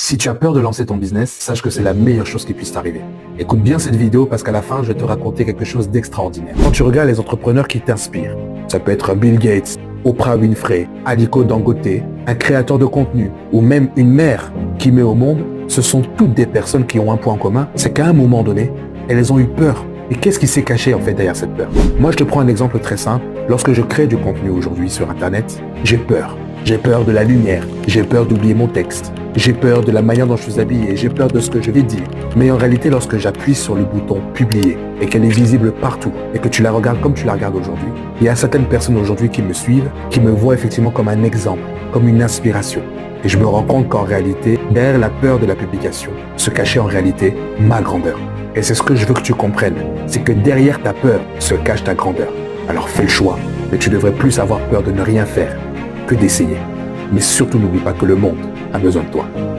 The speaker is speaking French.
Si tu as peur de lancer ton business, sache que c'est la meilleure chose qui puisse t'arriver. Écoute bien cette vidéo parce qu'à la fin, je vais te raconter quelque chose d'extraordinaire. Quand tu regardes les entrepreneurs qui t'inspirent, ça peut être Bill Gates, Oprah Winfrey, Aliko Dangote, un créateur de contenu ou même une mère qui met au monde, ce sont toutes des personnes qui ont un point en commun, c'est qu'à un moment donné, elles ont eu peur. Et qu'est-ce qui s'est caché en fait derrière cette peur? Moi, je te prends un exemple très simple. Lorsque je crée du contenu aujourd'hui sur Internet, j'ai peur. J'ai peur de la lumière, j'ai peur d'oublier mon texte, j'ai peur de la manière dont je suis habillé, j'ai peur de ce que je vais dire. Mais en réalité, lorsque j'appuie sur le bouton « Publier » et qu'elle est visible partout et que tu la regardes comme tu la regardes aujourd'hui, il y a certaines personnes aujourd'hui qui me suivent, qui me voient effectivement comme un exemple, comme une inspiration. Et je me rends compte qu'en réalité, derrière la peur de la publication, se cachait en réalité ma grandeur. Et c'est ce que je veux que tu comprennes, c'est que derrière ta peur se cache ta grandeur. Alors fais le choix, mais tu devrais plus avoir peur de ne rien faire que d'essayer. Mais surtout n'oublie pas que le monde a besoin de toi.